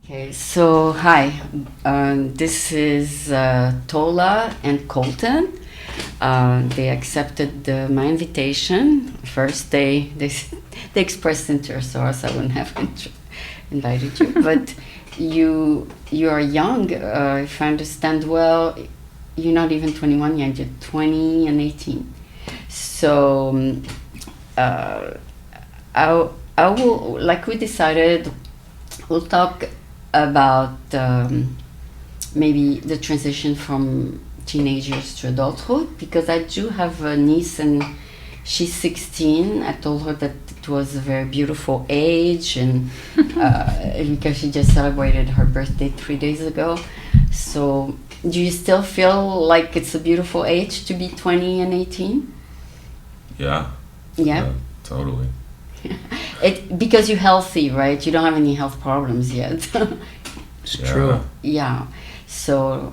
Okay, so hi, this is Tola and Kolton. They accepted my invitation. First, they expressed interest, or else I wouldn't have invited you. But you are young. If I understand well, you're not even 21 yet. You're 20 and 18. So I will, like we decided, we'll talk about maybe the transition from teenagers to adulthood, because I do have a niece and she's 16. I told her that it was a very beautiful age, and because she just celebrated her birthday 3 days ago. So do you still feel like it's a beautiful age to be 20 and 18? Yeah. Yeah? Totally. Because you're healthy, right? You don't have any health problems yet. It's true. Yeah. So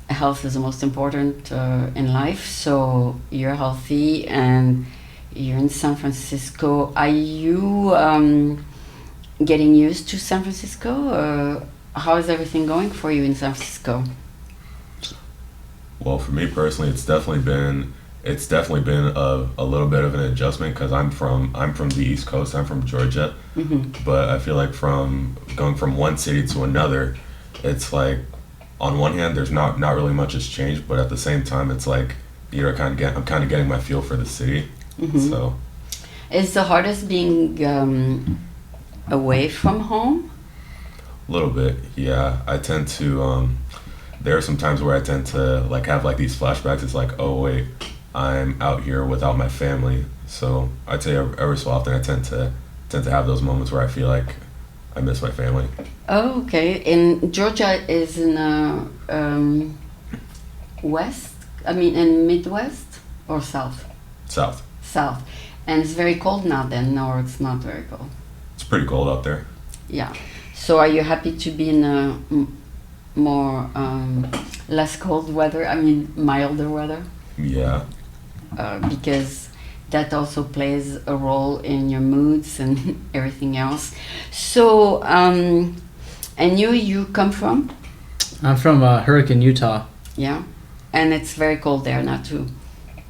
health is the most important in life. So you're healthy and you're in San Francisco. Are you getting used to San Francisco? How is everything going for you in San Francisco? Well, for me personally, it's definitely been a little bit of an adjustment, because I'm from the East Coast. I'm from Georgia. Mm-hmm. But I feel like from going from one city to another, it's like, on one hand, there's not really much has changed, but at the same time, it's like I'm kind of getting my feel for the city. Mm-hmm. So Is the hardest being away from home? a little bit, yeah. I tend to there are some times where I tend to like have like these flashbacks. It's like, oh wait, I'm out here without my family. So I'd say every so often I tend to have those moments where I feel like I miss my family. Oh, okay. And Georgia is in west. I mean, in Midwest or South? South. South. And it's very cold now. Then, or it's not very cold. It's pretty cold out there. Yeah. So, are you happy to be in a more less cold weather? I mean, milder weather? Yeah. Because that also plays a role in your moods and everything else. So, and you come from? I'm from Hurricane, Utah. Yeah, and it's very cold there now too.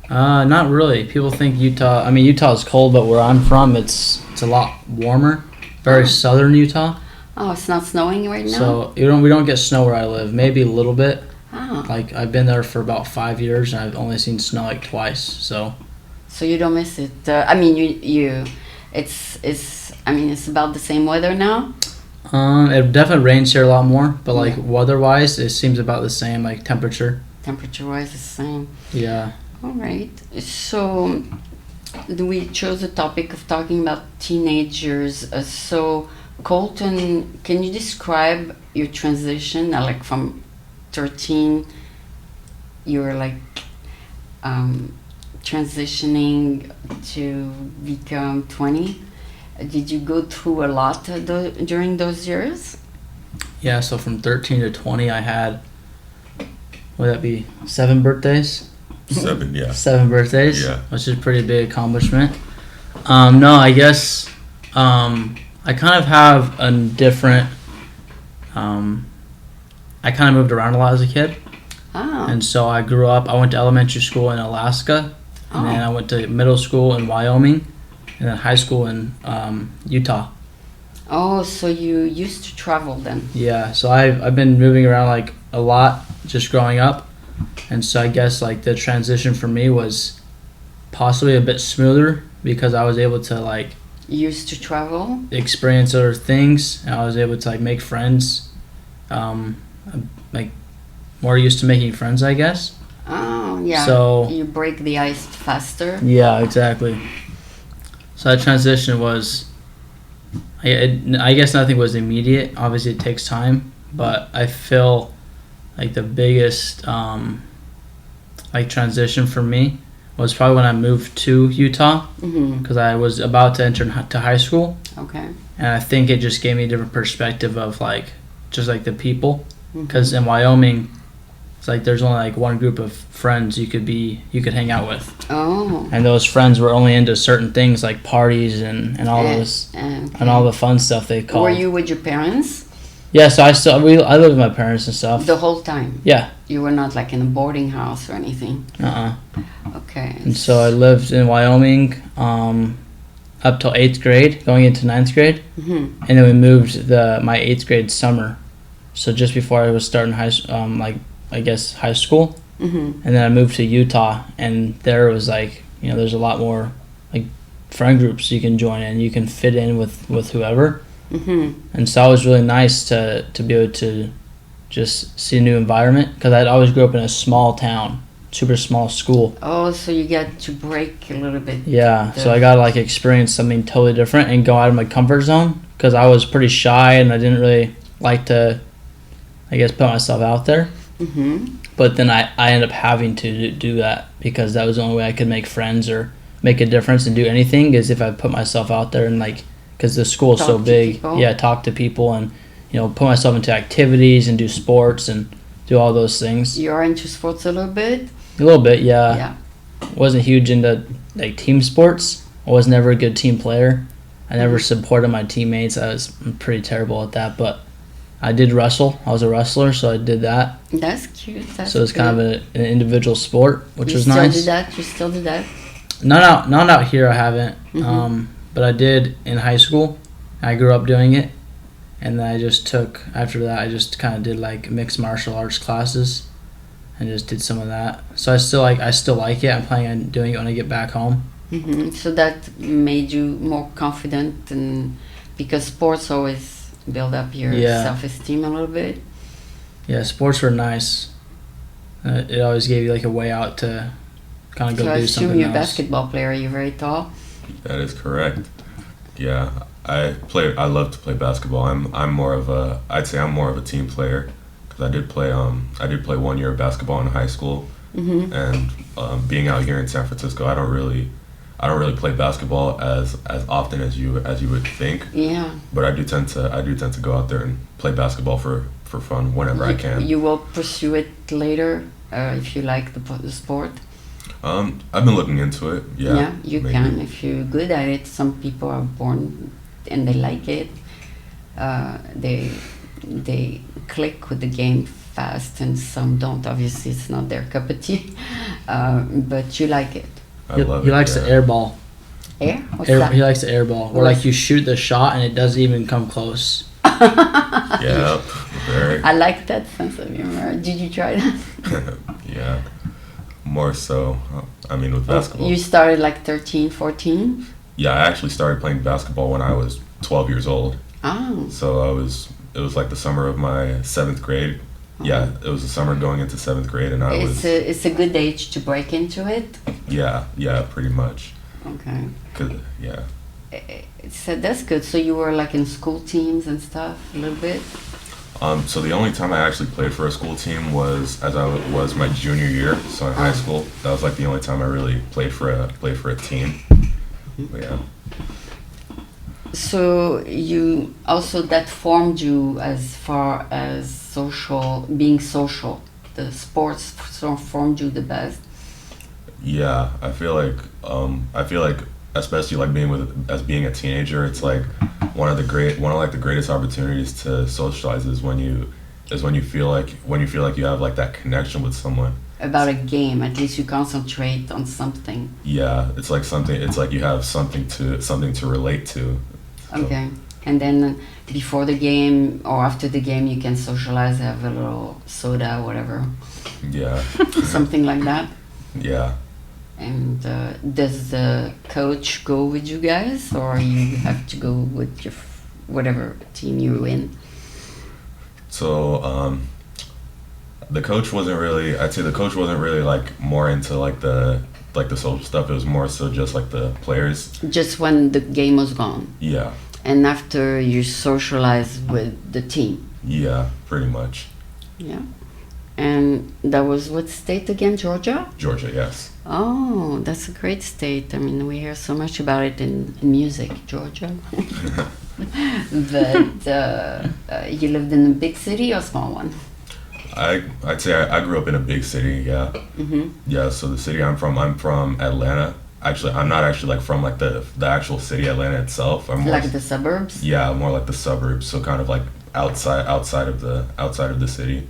Not really. People think Utah. I mean, Utah is cold, but where I'm from, it's a lot warmer. Very southern Utah. Oh, it's not snowing right now. So we don't get snow where I live. Maybe a little bit. Ah. Like I've been there for about 5 years, and I've only seen snow like twice. So you don't miss it. I mean, it's. I mean, it's about the same weather now. It definitely rains here a lot more, but like weather-wise, it seems about the same. Like Temperature-wise, it's the same. Yeah. All right. So we chose the topic of talking about teenagers. So Colton, can you describe your transition? Like from 13, you were like transitioning to become 20. Did you go through a lot during those years? Yeah. So from 13 to 20, I had, would that be 7 birthdays? 7, yeah. 7 birthdays, Yeah. which is a pretty big accomplishment. No, I guess I kind of have a different. I kind of moved around a lot as a kid, and so I grew up. I went to elementary school in Alaska, and then I went to middle school in Wyoming, and then high school in Utah. Oh, so you used to travel then? Yeah, so I've been moving around like a lot just growing up, and so I guess like the transition for me was possibly a bit smoother because I was able to like Used to travel? experience other things, and I was able to like make friends, like more used to making friends, I guess. Oh, yeah. So you break the ice faster? yeah, exactly. So that transition was, I guess nothing was immediate. Obviously, it takes time, but I feel like the biggest like transition for me was probably when I moved to Utah, because I was about to enter to high school. Okay. And I think it just gave me a different perspective of like just like the people, because in Wyoming, it's like there's only like one group of friends you could hang out with. Oh. And those friends were only into certain things like parties and all those and all the fun stuff they called. Were you with your parents? Yeah, so I live with my parents and stuff. The whole time? Yeah. You were not like in a boarding house or anything? Okay. And so I lived in Wyoming up till 8th grade, going into 9th grade. Mm-hmm. And then we moved my 8th grade summer. So just before I was starting high school. Mm-hmm. And then I moved to Utah, and there was like, there's a lot more like friend groups you can join in. You can fit in with whoever. Mm-hmm. And so it was really nice to be able to just see a new environment, because I'd always grew up in a small town, super small school. Oh, so you get to break a little bit. Yeah, so I got to like experience something totally different and go out of my comfort zone, because I was pretty shy and I didn't really like to, I guess, put myself out there. Mm-hmm. But then I ended up having to do that, because that was the only way I could make friends or make a difference and do anything, is if I put myself out there and like, because the school is so big. Yeah, talk to people and, put myself into activities and do sports and do all those things. You're into sports a little bit? A little bit, yeah. Yeah. Wasn't huge into like team sports. I was never a good team player. I never supported my teammates. I'm pretty terrible at that, but I did wrestle. I was a wrestler, so I did that. That's cute. So it's kind of an individual sport, which was nice. You still do that? Not out here, I haven't. Mm-hmm. But I did in high school. I grew up doing it. And then after that, I just kind of did like mixed martial arts classes and just did some of that. So I still like it. I'm planning on doing it when I get back home. Mm-hmm. So that made you more confident, and because sports always build up your self-esteem a little bit. Yeah, sports were nice. It always gave you like a way out to kind of go do something else. So I assume you're a basketball player. You're very tall. That is correct. Yeah, I love to play basketball. I'd say I'm more of a team player, because I did play 1 year of basketball in high school. Mm-hmm. And being out here in San Francisco, I don't really play basketball as often as you would think. Yeah. But I do tend to go out there and play basketball for fun whenever I can. You will pursue it later if you like the sport. I've been looking into it. Yeah, you maybe. can if you're good at it. Some people are born and they like it. They click with the game fast, and some don't. Obviously, it's not their cup of tea, but you like it. I love it. He likes to airball. Air? What's that? He likes to airball, where like you shoot the shot and it doesn't even come close. Yeah, very. I like that sense of humor. Did you try that? Yeah. More so, with basketball. You started like 13, 14? Yeah, I actually started playing basketball when I was 12 years old. Oh. So it was like the summer of my 7th grade. Yeah, it was the summer going into 7th grade, and It's a good age to break into it? Yeah, pretty much. Okay. Yeah. So that's good. So you were like in school teams and stuff a little bit? So the only time I actually played for a school team was my junior year. So in high school, that was like the only time I really played for a team. But yeah. So you also, that formed you as far as being social. The sports formed you the best. Yeah, I feel like especially like being a teenager, it's like one of the greatest opportunities to socialize is when you feel like you have like that connection with someone. About a game, at least you concentrate on something. Yeah, it's like you have something to relate to. So. Okay. And then before the game or after the game, you can socialize, have a little soda, whatever. Yeah. Something like that. Yeah. And does the coach go with you guys, or you have to go with your whatever team you're in? So the coach wasn't really. I'd say the coach wasn't really like more into like the social stuff. It was more so just like the players. Just when the game was gone. Yeah. And after you socialize with the team. Yeah, pretty much. Yeah. And that was what state again? Georgia? Georgia, yes. Oh, that's a great state. I mean, we hear so much about it in music, Georgia. But you lived in a big city or small one? I'd say I grew up in a big city, yeah. Mm-hmm. Yeah, so the city I'm from Atlanta. Actually, I'm not actually like from like the actual city, Atlanta itself. I'm more like the suburbs? Yeah, more like the suburbs. So kind of like outside of the city.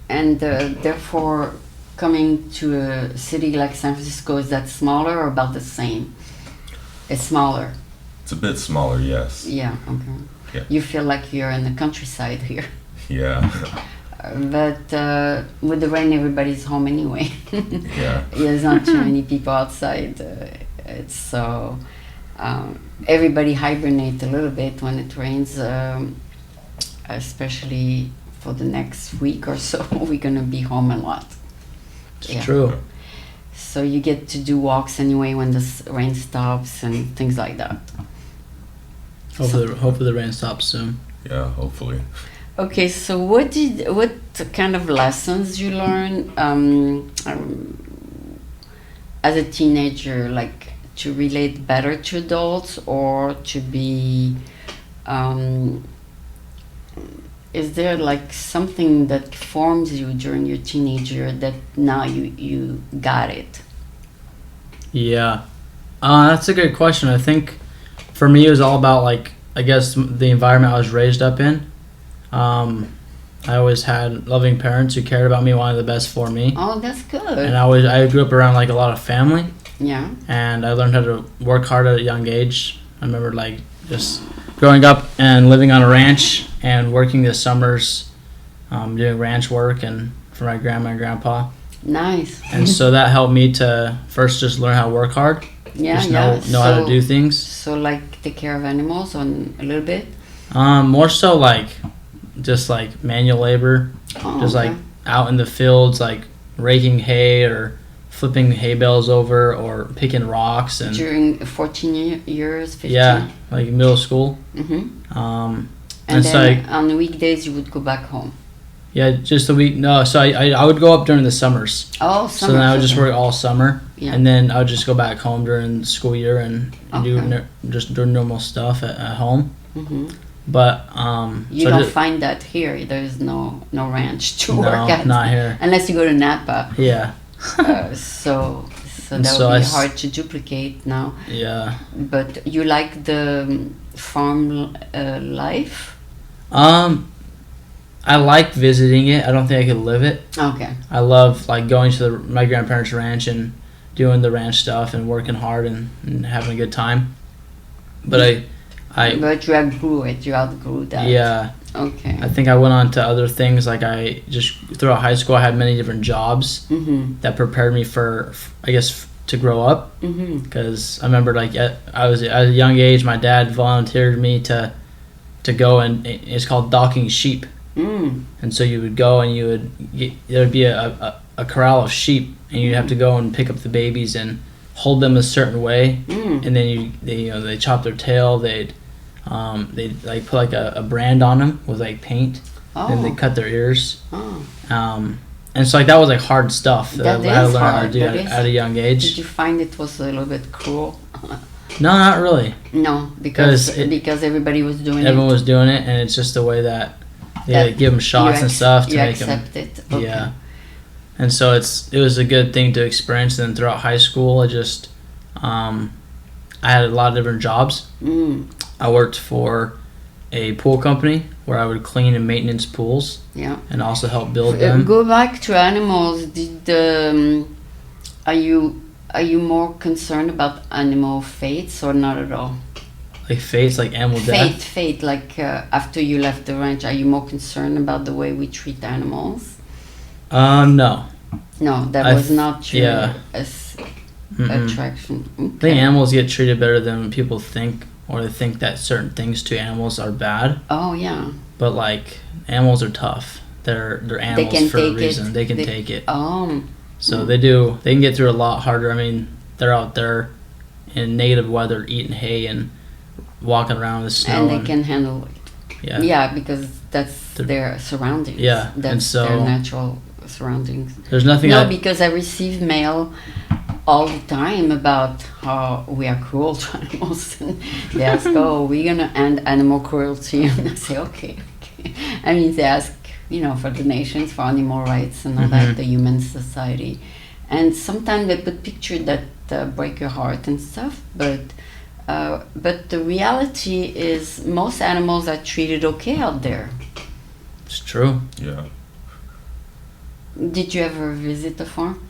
And therefore, coming to a city like San Francisco, is that smaller or about the same? It's smaller. It's a bit smaller, yes. Yeah. Okay. Yeah. You feel like you're in the countryside here. Yeah. But with the rain, everybody's home anyway. Yeah. There's not too many people outside. It's so everybody hibernate a little bit when it rains, especially for the next week or so. We're gonna be home a lot. It's true. So you get to do walks anyway when the rain stops and things like that. Hopefully the rain stops soon. Yeah, hopefully. Okay, so what kind of lessons you learn as a teenager, like to relate better to adults or to be is there like something that forms you during your teenager that now you got it? Yeah, that's a good question. I think for me it was all about, like, I guess the environment I was raised up in. I always had loving parents who cared about me, wanted the best for me. Oh, that's good. And I grew up around like a lot of family. Yeah. And I learned how to work hard at a young age. I remember like just growing up and living on a ranch and working the summers, doing ranch work and for my grandma and grandpa. Nice. And so that helped me to first just learn how to work hard. Yeah, just yeah. know how to do things. So like take care of animals on a little bit? More so like just like manual labor. Oh, Just okay. like out in the fields, like raking hay or flipping hay bales over or picking rocks. And during 14 years, 15? yeah, like middle school. Mm-hmm. And And so then on the weekdays you would go back home? yeah, just a week. No, so I would go up during the summers. Oh, So then I would just work all summer. Yeah. And then I would just go back home during the school year and Okay. just do normal stuff at home. Mm-hmm. But You so don't ju- find that here. There's no ranch to no, work at. not here. Unless you go to Napa. Yeah, So And that so would I be s- hard to duplicate now. yeah. But you like the farm life? I like visiting it. I don't think I could live it. Okay. I love like going to my grandparents' ranch and doing the ranch stuff and working hard and having a good time. But But you outgrew it. You outgrew that. yeah, Okay. I think I went on to other things. Like I just throughout high school, I had many different jobs Mm-hmm. that prepared me for I guess to grow up. Mm-hmm. Because I remember like at a young age, my dad volunteered me to go and it's called docking sheep. Mm. And so you would go and there would be a corral of sheep and you'd have to go and pick up the babies and hold them a certain way. Mm. And then they chop their tail, they'd like put like a brand on them with like paint. Oh. And they cut their ears. Oh. And so like that was like hard stuff that I had to is learn how hard. to do That is- at a young Did age. you find it was a little bit cruel? No, not really. No, because 'Cause because everybody was doing Everyone it. was doing it, and it's just the way that they That give them shots and stuff to you make them. accept it. Okay. Yeah. And so it was a good thing to experience. And then throughout high school, I had a lot of different jobs. Mm. I worked for a pool company where I would clean and maintenance pools Yeah. and also help build them. Go back to animals. Are you more concerned about animal fates or not at all? Like fates, like animal death. Fate. Like after you left the ranch, are you more concerned about the way we treat animals? No. No, that I was not your yeah. Mm-mm. attraction. I think Okay. animals get treated better than people think, or they think that certain things to animals are bad. Oh yeah. But like animals are tough. They're animals can for a take it. reason. They can They- take it. Um. So they can get through a lot harder. I mean, they're out there in negative weather eating hay and walking around in the snow. And they can handle it. yeah. Yeah, because that's They're- their surroundings. Yeah, and That's so- their natural surroundings. There's nothing No, I because I receive mail all the time about how we are cruel to animals. And they ask, "Oh, we're gonna end animal cruelty," and I say, "Okay." I mean, they ask, for donations for animal rights and all that, Mhm. the Human Society, and sometimes they put pictures that break your heart and stuff. But But the reality is most animals are treated okay out there. It's true. Yeah. Did you ever visit a farm?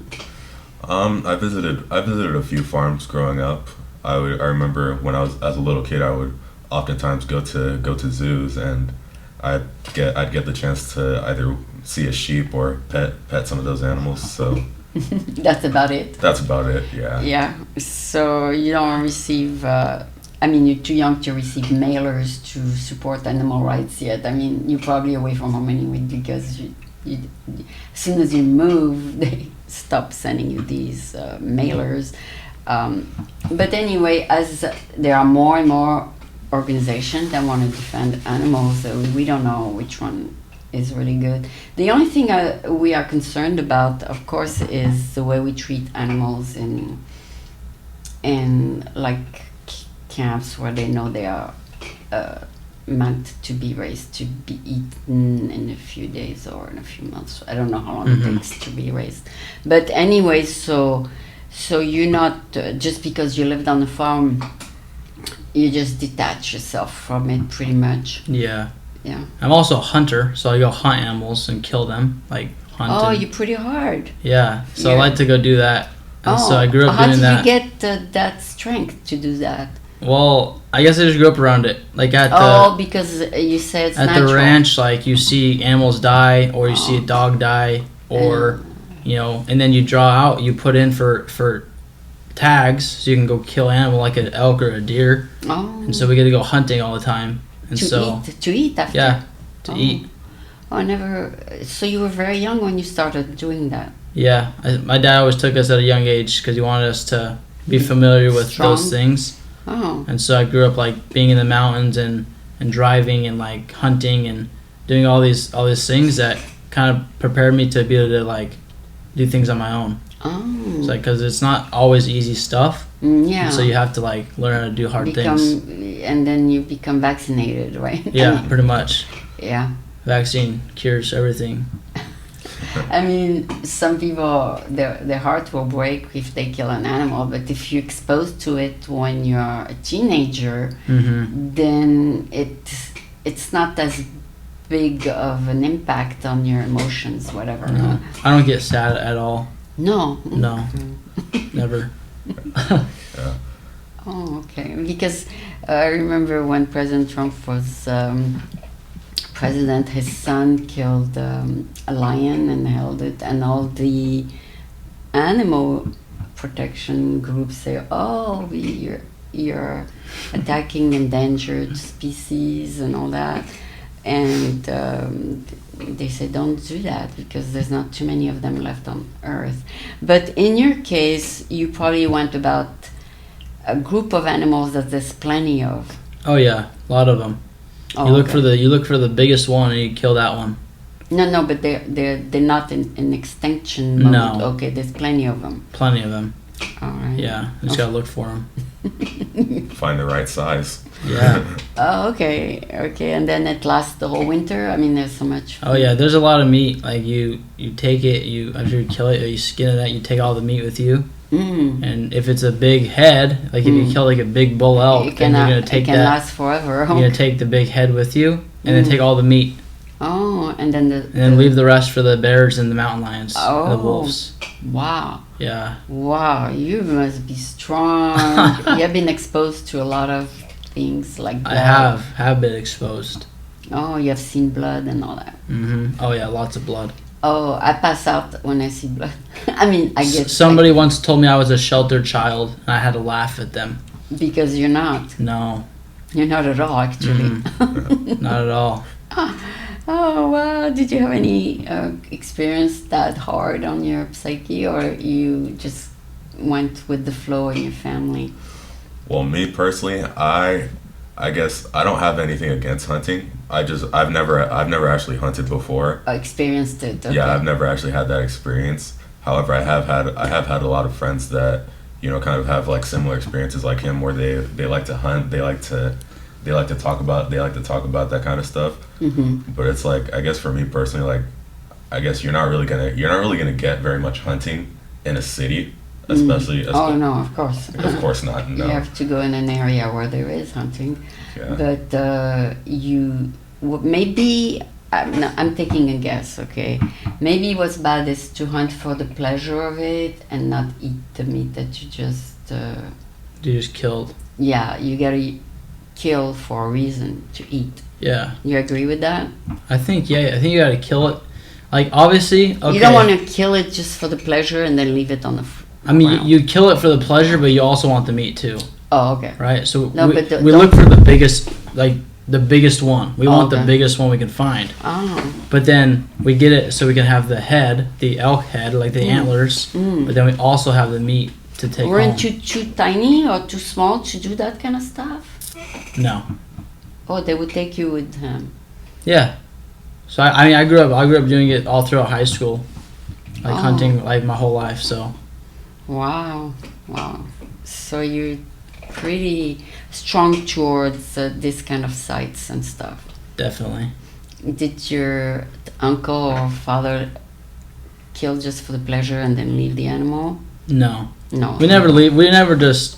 I visited a few farms growing up. I remember when I was as a little kid, I would oftentimes go to zoos, and I'd get the chance to either see a sheep or pet some of those animals. So That's about it. that's about it. Yeah. Yeah. So you don't receive. I mean, you're too young to receive mailers to support animal rights yet. I mean, you're probably away from home anyway because as soon as you move, they stop sending you these mailers. But anyway, as there are more and more organizations that want to defend animals, we don't know which one is really good. The only thing we are concerned about, of course, is the way we treat animals in like camps where they know they are meant to be raised to be eaten in a few days or in a few months. I don't know how long it takes to be raised. But anyway, so you're not just because you lived on a farm, you just detach yourself from it pretty much. Yeah. Yeah. I'm also a hunter, so I go hunt animals and kill them, like hunt. Oh, and- you're pretty hard. Yeah. So I Yeah. like to go do that. And so I grew up how doing that. did you get that strength to do that? Well, I guess I just grew up around it. Like at Because you said it's at natural. the ranch, like you see animals die, or you see a dog die, or and then you draw out, you put in for tags, so you can go kill animal like an elk or a deer. Oh. And so we get to go hunting all the time. And to eat after. yeah, to eat. Oh, I never. So you were very young when you started doing that. Yeah, my dad always took us at a young age because he wanted us to be familiar with Strong. those things. Oh. And so I grew up like being in the mountains and driving and like hunting and doing all these things that kind of prepared me to be able to like do things on my own. Oh. It's like because it's not always easy stuff. Yeah. And so you have to like learn how to do hard things. And then you become vaccinated, right? Yeah, pretty much. Yeah. Vaccine cures everything. I mean, some people, their heart will break if they kill an animal, but if you're exposed to it when you're a teenager, then it's not as big of an impact on your emotions, whatever. No. I don't get sad at all. No. No, never. Yeah. Oh, okay. Because I remember when President Trump was president, his son killed a lion and held it, and all the animal protection groups say, "Oh, you're attacking endangered species and all that," and they say, "Don't do that because there's not too many of them left on Earth." But in your case, you probably went about a group of animals that there's plenty of. Oh yeah, a lot of them. Oh, You look okay. for the biggest one and you kill that one. No, but they're not in extinction mode. No. Okay, there's plenty of them. Plenty of them. All right. Yeah, you just gotta look for them. Find the right size. Yeah. Oh, okay, and then it lasts the whole winter. I mean, there's so much. Oh yeah, there's a lot of meat. Like you take it, after you kill it, or you skin it out, you take all the meat with you. Mm. And if it's a big head, like if you kill like a big bull elk, then you're gonna take it can that. last forever. You're gonna take the big head with you, and then take all the meat, Oh, and then and then leave the rest for the bears and the mountain lions, and the Oh. wolves. Wow, Yeah. wow, you must be strong. You've been exposed to a lot of things like I blood. have been exposed. Oh, you have seen blood and all that. Oh yeah, lots of blood. Oh, I pass out when I see blood. I mean, I get Somebody once told me I was a sheltered child, and I had to laugh at them. because you're not. No, You're not at all, actually. not at all. Oh, wow. Did you have any experience that hard on your psyche, or you just went with the flow in your family? Well, me personally, I guess I don't have anything against hunting. I've never actually hunted before. Experienced it? Okay. Yeah, I've never actually had that experience. However, I have had a lot of friends that, kind of have like similar experiences like him, where they like to hunt, they like to talk about that kind of stuff. Mm-hmm. But it's like, I guess for me personally, like, I guess you're not really gonna get very much hunting in a city. especially. Oh no, of course. Of course not. No. You have to go in an area where there is hunting. Yeah. But maybe I'm taking a guess. Okay, maybe what's bad is to hunt for the pleasure of it and not eat the meat that you just. You just killed. Yeah, you gotta kill for a reason to eat. Yeah. You agree with that? I think you gotta kill it. Like, obviously, okay. You don't want to kill it just for the pleasure and then leave it on the I mean, ground. you kill it for the pleasure, but you also want the meat too, Oh, okay. right? So No, we but look for the biggest, like the biggest one. We want the Okay. biggest one we can find. Oh. But then we get it so we can have the head, the elk head, like the antlers. But then we also have the meat to take Weren't home. you too tiny or too small to do that kind of stuff? No. Oh, they would take you with them. Yeah. So I mean, I grew up doing it all throughout high school, like Oh. hunting like my whole life. So Wow. So you're pretty strong towards this kind of sights and stuff. definitely. Did your uncle or father kill just for the pleasure and then leave the animal? No. No. We never leave. We never just.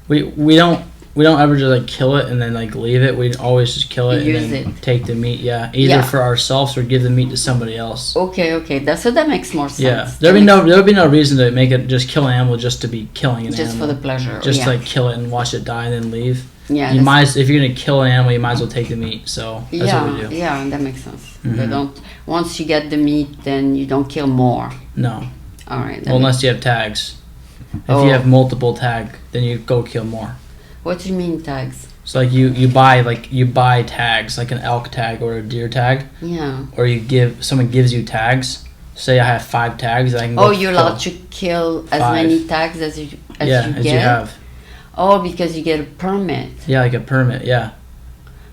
We don't ever just like kill it and then like leave it. We always just kill it Use and then it. take the meat. Yeah, either Yeah. for ourselves or give the meat to somebody else. Okay. That makes more sense. Yeah, there would be no reason to make it just kill an animal just to be killing an Just animal. for the pleasure. Just yeah. like kill it and watch it die and then leave. Yeah. You that's- if you're gonna kill an animal, you might as well take the meat. So that's what we do. Yeah, that makes sense. Mhm. But don't once you get the meat, then you don't kill more. No, All right. well, unless you have tags. If Oh. you have multiple tag, then you go kill more. What do you mean tags? So like you buy tags like an elk tag or a deer tag, Yeah. or someone gives you tags. Say I have 5 tags, I can go Oh, you're kill allowed to kill as 5. many tags as you as get. you have. Oh, because you get a permit. Yeah, like a permit. Yeah.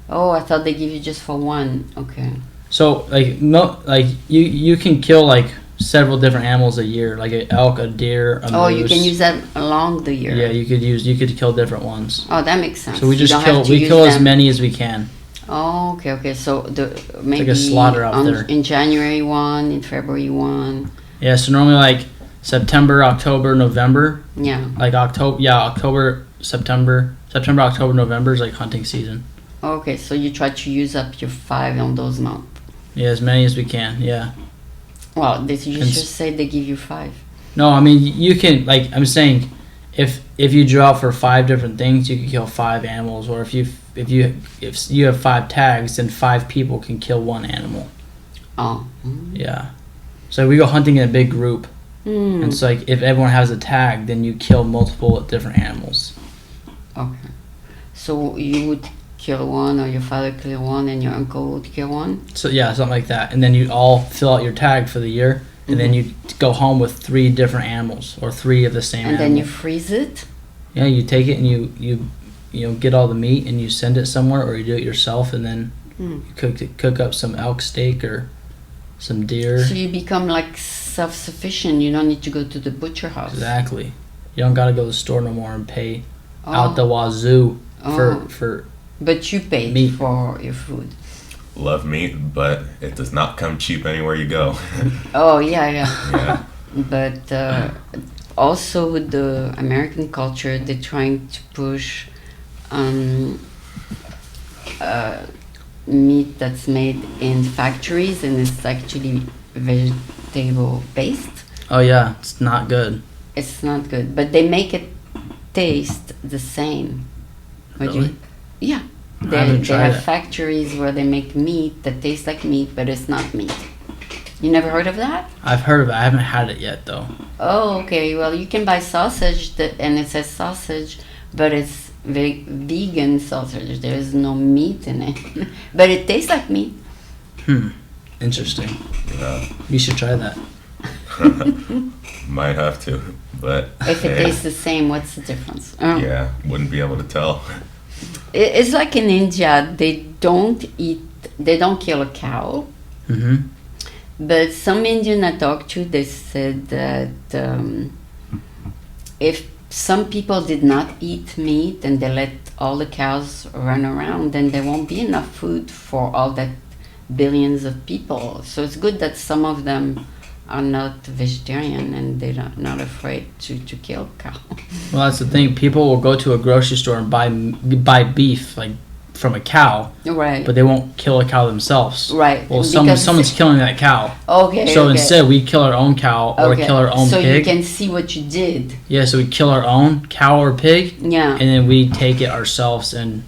Oh, I thought they give you just for one. Okay. So like you can kill like several different animals a year, like an elk, a deer, a Oh, you moose. can use that along the year. Yeah, you could kill different ones. Oh, that makes sense. So we You just don't have to use kill as them. many as we can. Oh, okay. So maybe a slaughter out there. in January 1, in February 1. Yeah, so normally like September, October, November. Yeah. Like October, September, October, November is like hunting season. Okay, so you try to use up your 5 on those months. Yeah, as many as we can. Yeah. Well, did you And just say they give you 5? No, I mean you can like I'm saying, if you draw out for 5 different things, you can kill 5 animals. Or if you have 5 tags, then 5 people can kill 1 animal. Oh. Yeah. So we go hunting in a big group, Mm. and so like if everyone has a tag, then you kill multiple different animals. Okay. So you would kill one, or your father kill one, and your uncle would kill one? So yeah, something like that, and then you all fill out your tag for the year, and then you go home with 3 different animals or 3 of the same And animal. then you freeze it? Yeah, you take it and you get all the meat and you send it somewhere, or you do it yourself, and then Mm. you cook up some elk steak or some deer. So you become like self-sufficient. You don't need to go to the butcher house. Exactly. You don't gotta go to the store no more and pay Oh. out the wazoo Oh. for But you paid meat. for your food. Love meat, but it does not come cheap anywhere you go. Oh, yeah. Yeah. But also with the American culture, they're trying to push meat that's made in factories, and it's actually vegetable based. Oh yeah, it's not good. It's not good, but they make it taste the same. Would Really? Yeah. I They haven't tried have it. factories where they make meat that tastes like meat, but it's not meat. You never heard of that? I've heard of it. I haven't had it yet though. Oh, okay. Well, you can buy sausage and it says sausage, but it's vegan sausage. There is no meat in it, but it tastes like meat. Interesting. Yeah. You should try that. Might have to, but If it hey, tastes the same, what's the difference? yeah, wouldn't be able to tell. It's like in India. They don't kill a cow. Mm-hmm. But some Indian I talked to, they said that if some people did not eat meat and they let all the cows run around, then there won't be enough food for all that billions of people. So it's good that some of them are not vegetarian and they're not afraid to kill cow. Well, that's the thing. People will go to a grocery store and buy beef like from a cow, Right. but they won't kill a cow themselves. Right. Well, Because- someone's killing that cow. Okay. So okay. instead, we kill our own cow or Okay. kill our own so pig. you can see what you did. Yeah, so we kill our own cow or pig, Yeah. and then we take it ourselves and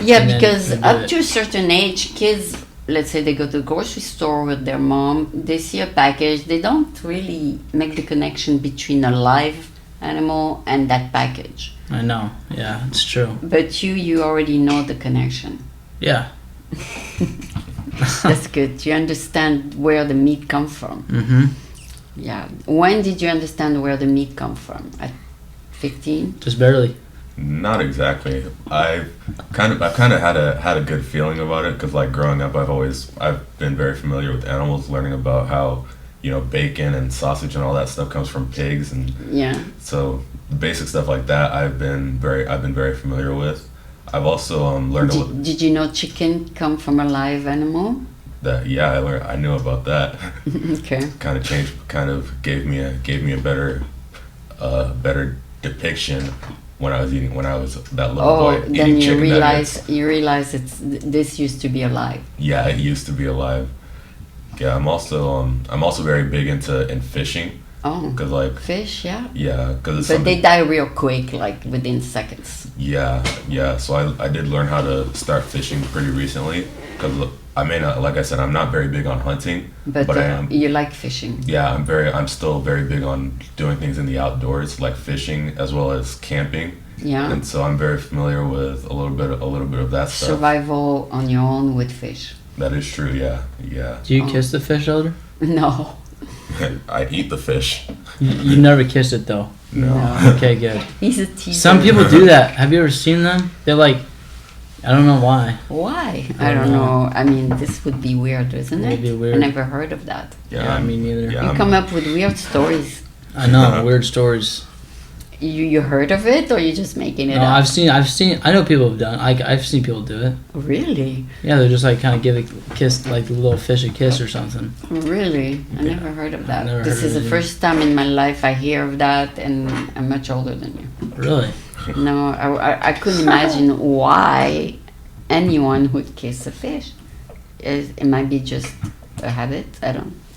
Yeah, and then because we do up it. to a certain age, kids, let's say they go to the grocery store with their mom, they see a package, they don't really make the connection between a live animal and that package. I know. Yeah, it's true. But you already know the connection. Yeah. That's good. You understand where the meat comes from. Mm-hmm. Yeah. When did you understand where the meat comes from? At 15? Just barely. Not exactly. I've kind of had a good feeling about it because like growing up, I've been very familiar with animals, learning about how bacon and sausage and all that stuff comes from pigs, and Yeah. so basic stuff like that I've been very familiar with. I've also learned a little, Did you know chicken come from a live animal? that I knew about that. Okay. kind of gave me a better depiction when I was that little Oh, boy then eating you chicken nuggets. realize this used to be alive. Yeah, it used to be alive. Yeah, I'm also very big in fishing Oh, because like fish, yeah. because it's But something. they die real quick, like within seconds. Yeah. So I did learn how to start fishing pretty recently because I may not, like I said, I'm not very big on hunting, But, but I am. you like fishing. Yeah, I'm still very big on doing things in the outdoors, like fishing as well as camping, Yeah. and so I'm very familiar with a little bit of that stuff. Survival on your own with fish. That is true. Yeah. Do you Oh. kiss the fish, Elder? No. I eat the fish. You never kissed it though. No. Okay, good. He's a teaser. Some people do that. Have you ever seen them? They're like, I don't know why. Why? I don't know. I mean, this would be weird, isn't it? It'd be weird. I never heard of that. Yeah, me neither. Yeah, You I'm- come up with weird stories. I know, weird stories. You heard of it, or you just making it No, up? I've seen. I know people have done. I've seen people do it. Really? Yeah, they're just like kind of give a kiss, like the little fish a kiss or something. Really? I never heard of that. never This heard is of the it first time in my life I hear of that, and I'm much older than you. Really? No, I couldn't imagine why anyone would kiss a fish. It might be just a habit.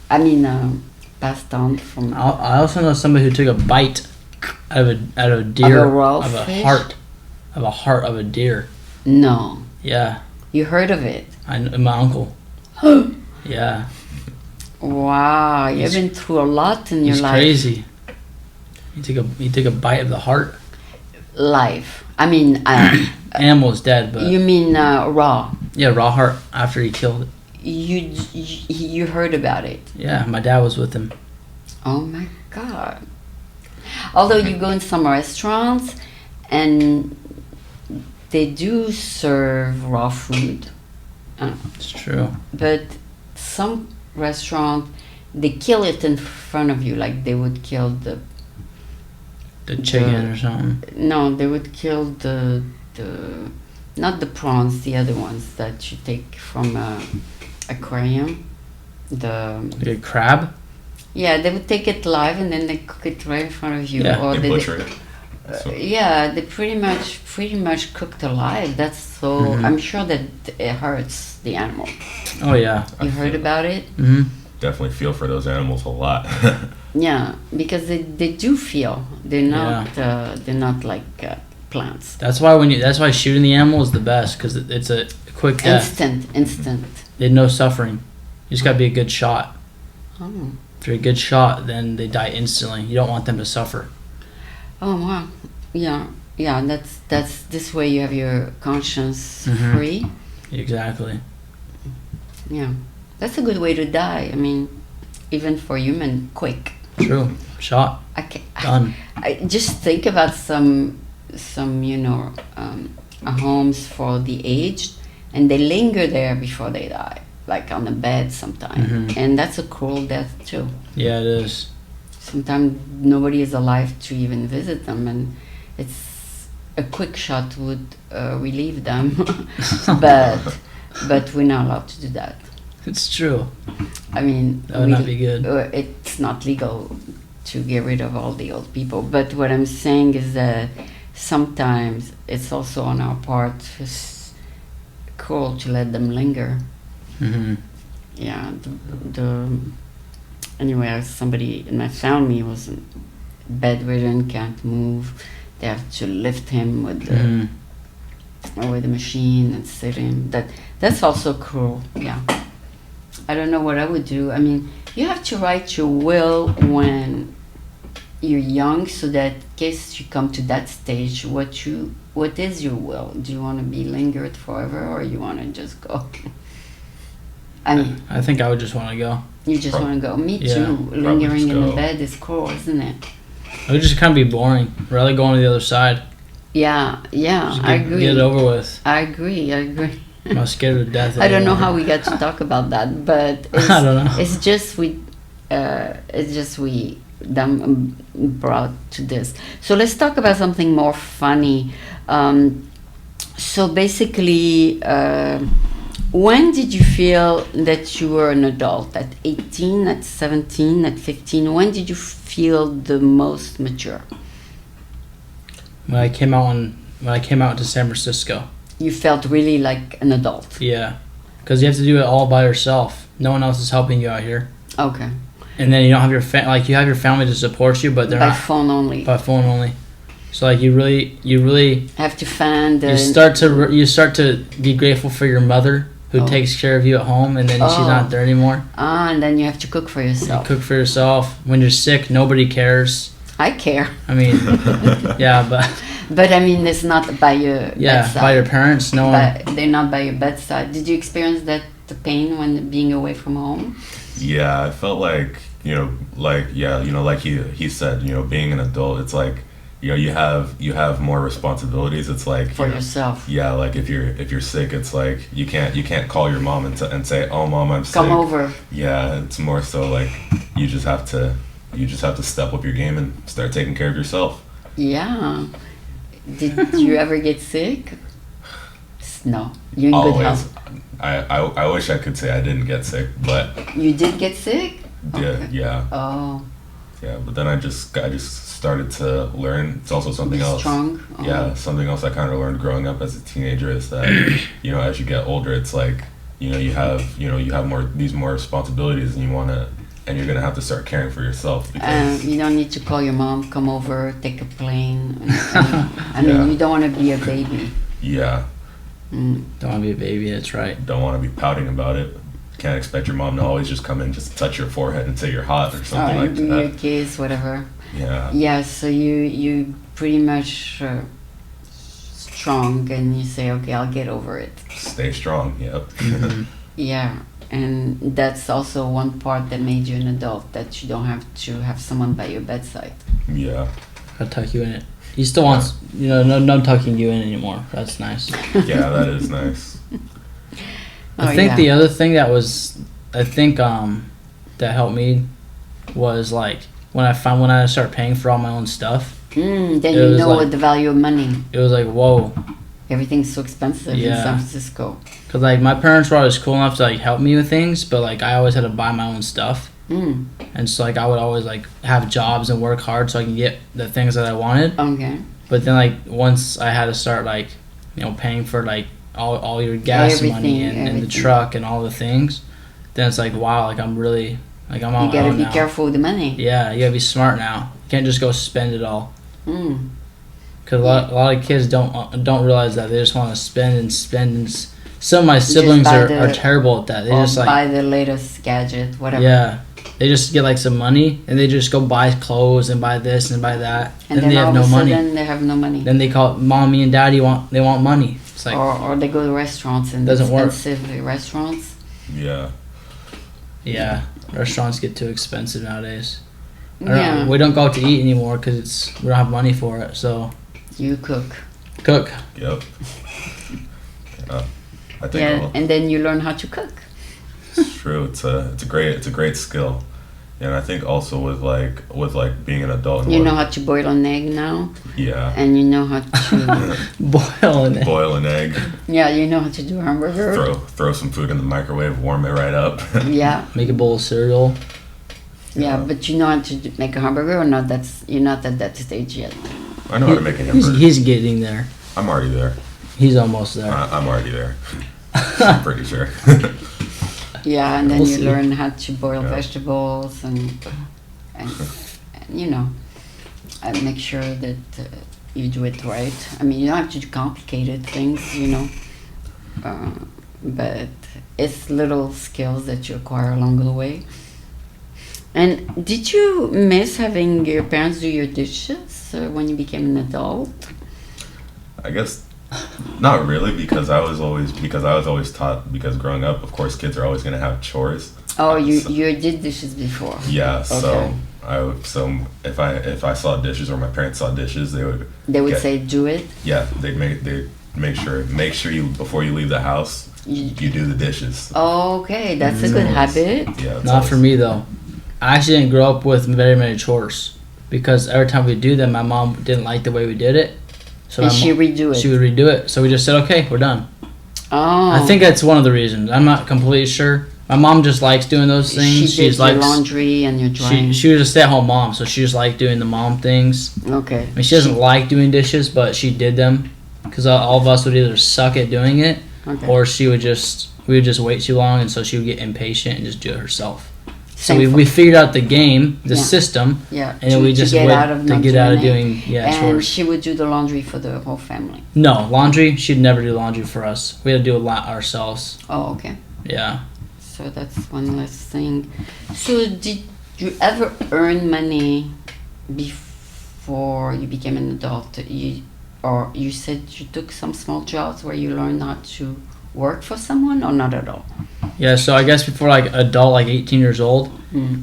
I mean, passed on from. I also know somebody who took a bite out of a deer, raw of a fish? heart of a deer. No, Yeah, you heard of it. my uncle. Yeah, Wow, you've He's- been through a lot in your he's life. crazy. He took a bite of the heart. Life. I mean, Animal is dead, but you mean raw. yeah, raw heart after he killed it. You heard about it. Yeah, my dad was with him. Oh my god. Although you go in some restaurants and they do serve raw food. It's true. But some restaurant they kill it in front of you, like they would kill The chicken or something. no, they would kill the not the prawns, the other ones that you take from aquarium. Like a crab. Yeah, they would take it live and then they cook it right in front of you. Yeah. Or They butcher it. So- yeah, they pretty much cooked alive. That's so. Mhm. I'm sure that it hurts the animal. Oh yeah. You heard about it? Hmm. Definitely feel for those animals a lot. Yeah, because they do feel. They're not like plants. That's why shooting the animal is the best because it's a quick death. Instant. There's no suffering. You just gotta be a good shot. Oh. If you're a good shot, then they die instantly. You don't want them to suffer. Oh wow. Yeah. That's this way you have your conscience Mhm. free. Exactly. Yeah, that's a good way to die. I mean, even for human, quick. True. Shot. I can, Done. I just think about some homes for the aged, and they linger there before they die, like on a bed sometime, Mhm. and that's a cruel death too. Yeah, it is. Sometimes nobody is alive to even visit them, and it's a quick shot would relieve them, but we're not allowed to do that. It's true. I mean, That would not be good. It's not legal to get rid of all the old people. But what I'm saying is that sometimes it's also on our part it's cruel to let them linger. Mm-hmm. Yeah. Anyway, somebody in my family was bedridden, can't move. They have to lift him with the machine and sit him. That's also cruel. Yeah. I don't know what I would do. I mean, you have to write your will when you're young, so that in case you come to that stage, what is your will? Do you want to be lingered forever, or you want to just go? I mean, I think I would just want to go. you just want to go. Me Yeah, too. probably Lingering just in the go. bed is cruel, isn't it? It would just kind of be boring. Rather go on to the other side. Yeah, Just I get, agree. get it over with. I agree. I'm scared to death. I don't know how we got to talk about that, but it's, I don't know. it's just we them brought to this. So let's talk about something more funny. So basically, when did you feel that you were an adult? At 18, at 17, at 15? When did you feel the most mature? When I came out to San Francisco. You felt really like an adult. Yeah, because you have to do it all by yourself. No one else is helping you out here. Okay. And then you don't have your you have your family to support you, but they're By not phone only. by phone only. So like you really Have to find. you start to be grateful for your mother who Oh. takes care of you at home, and then she's Oh. not there anymore. And then you have to cook for You yourself. cook for yourself. When you're sick, nobody cares. I care. I mean, yeah, but But I mean, it's not by your bedside. by your parents, no one. But they're not by your bedside. Did you experience the pain when being away from home? Yeah, I felt like, like he said, being an adult, it's like, you have more responsibilities. It's like For yourself. Yeah, like if you're sick, it's like you can't call your mom and say, "Oh, mom, I'm sick." Come over. Yeah, it's more so like you just have to step up your game and start taking care of yourself. Yeah. Did you ever get sick? No. You're in good Always. health. I wish I could say I didn't get sick, but You did get sick? yeah, Okay. yeah, Oh. yeah. But then I just started to learn. It's also something Be else. strong. Oh. Yeah, something else I kind of learned growing up as a teenager is that as you get older, it's like you have more responsibilities, and you're gonna have to start caring for yourself because You don't need to call your mom, come over, take a plane. I mean, Yeah. you don't want to be a baby. yeah, Mm. Don't want to be a baby. That's right. don't want to be pouting about it. Can't expect your mom to always just come in, just touch your forehead and say you're hot or something You like do your that. kiss, whatever. Yeah, Yeah, so you pretty much strong, and you say, okay, I'll get over it. stay strong. Yep. Mhm. Yeah, and that's also one part that made you an adult, that you don't have to have someone by your bedside. Yeah. I'll tuck you in it. He still wants, no tucking you in anymore. That's nice. Yeah, that is nice. I think the other thing that helped me was like when I started paying for all my own stuff. Then it you was know like- what the value of money. It was like, whoa, Everything's so expensive in Yeah. San Francisco. because like my parents were always cool enough to like help me with things, but like I always had to buy my own stuff, Mm. and so like I would always like have jobs and work hard so I can get the things that I wanted. Okay. But then like once I had to start like paying for like all your gas money and the Everything. truck and all the things, then it's like wow, like I'm really like I'm on You my gotta own be now. careful with the money. Yeah, you gotta be smart now. You can't just go spend it all. Mm. Because a lot of kids don't realize that they just want to spend and spend. Some of my siblings buy are terrible at that. They Or just like buy the latest gadget, whatever. yeah, they just get like some money and they just go buy clothes and buy this and buy that. And then then they all have of no a money. sudden they have no money. Then they call mommy and daddy want money. It's like or they go to restaurants and Doesn't work. expensive restaurants. Yeah. yeah, restaurants get too expensive nowadays. Yeah. We don't go out to eat anymore because we don't have money for it. So You cook. cook. Yep. I think Yeah, and then you learn how to cook. it's true. It's a great skill. And I think also with being an adult, and You know how to boil an egg now, yeah, and you know how to Boiling it. boil an egg, yeah, you know how to do hamburger. throw some food in the microwave, warm it right up. Yeah, Make a bowl of cereal. yeah, but you know how to make a hamburger or not? You're not at that stage yet. I know how to make a hamburger. He's getting there. I'm already there. He's almost there. I'm already there. I'm pretty sure. Yeah, and then We'll you see. learn how to boil Yeah. vegetables and you know, make sure that you do it right. I mean, you don't have to do complicated things, you know, but it's little skills that you acquire along the way. And did you miss having your parents do your dishes when you became an adult? I guess not really, because I was always taught, because growing up, of course, kids are always going to have chores. Oh, you So- you did dishes before. Yeah, Okay. so if I saw dishes or my parents saw dishes, they would They would Yeah. say, "Do it." they'd make sure you, before you leave the house, you do the dishes. Okay, that's a good habit. Yeah, it's Not for always- me though. I actually didn't grow up with very many chores because every time we do them, my mom didn't like the way we did it. So And my she mom- redo it. she would redo it. So we just said, okay, we're done. Oh, I think that's one of the reasons. I'm not completely sure. My mom just likes doing those things. she did She's your like laundry and your drying. she was a stay-at-home mom, so she just liked doing the mom things. Okay. I mean, she doesn't like doing dishes, but she did them because all of us would either suck at doing it, Okay. or we would just wait too long, and so she would get impatient and just do it herself. So Same we figured out the game, the Yeah. system, yeah. and then we just get wait out of to get out of doing and chores. she would do the laundry for the whole family. No, laundry. She'd never do laundry for us. We had to do a lot ourselves. Oh, okay. Yeah. So that's one less thing. So did you ever earn money before you became an adult? Or you said you took some small jobs where you learned how to work for someone, or not at all? Yeah, so I guess before like adult, like 18 years old,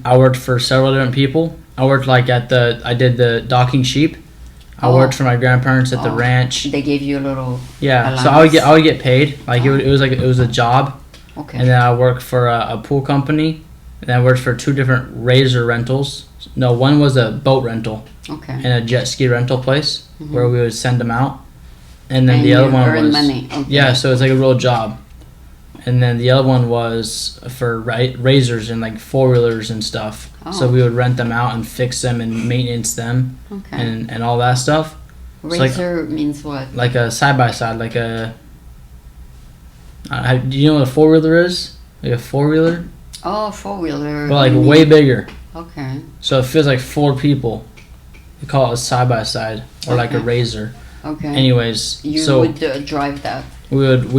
I worked for several different people. I worked like I did the docking sheep. I Oh. worked for my grandparents at the Oh. ranch. They gave you a little. Yeah, so allowance. I would get paid. Like it was a job, Okay. and then I worked for a pool company, and then I worked for two different razor rentals. No, one was a boat rental Okay. and a jet ski rental place Mhm. where we would send them out, and then And the other you one earn was money. Okay. yeah, so it's like a real job. And then the other one was for razors and like four-wheelers and stuff. So Oh. we would rent them out and fix them and maintenance them Okay. and all that stuff. it's like- Razor means what? Like a side-by-side, like a... do you know what a four-wheeler is? Like a four-wheeler? Oh, four-wheeler. But like you way mean- bigger. Okay. So it feels like four people. We call it a side-by-side or like a Okay. razor. Okay. Anyways, You so would drive that. we would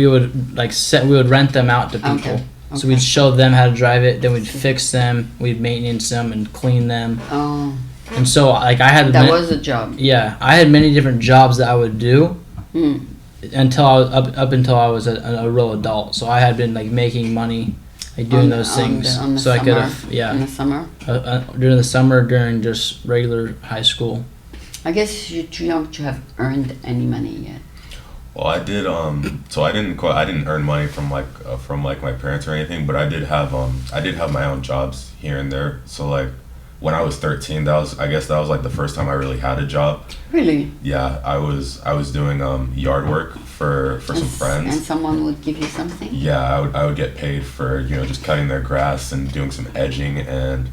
like we would rent them out to people. Okay. So Okay. we'd show them how to drive it, then we'd fix them, we'd maintenance them and clean them. Oh, And so like I had that was a job. yeah, I had many different jobs that I would do Hmm. until I was up until I was a real adult. So I had been like making money, like doing those things. On the so I summer, could In yeah, the summer. during the summer during just regular high school. I guess you're too young to have earned any money yet. Well, I did. So I didn't earn money from my parents or anything, but I did have my own jobs here and there. So like when I was 13, I guess that was like the first time I really had a job. Really? Yeah, I was doing yard work for some And friends. someone would give you something? Yeah, I would get paid for just cutting their grass and doing some edging and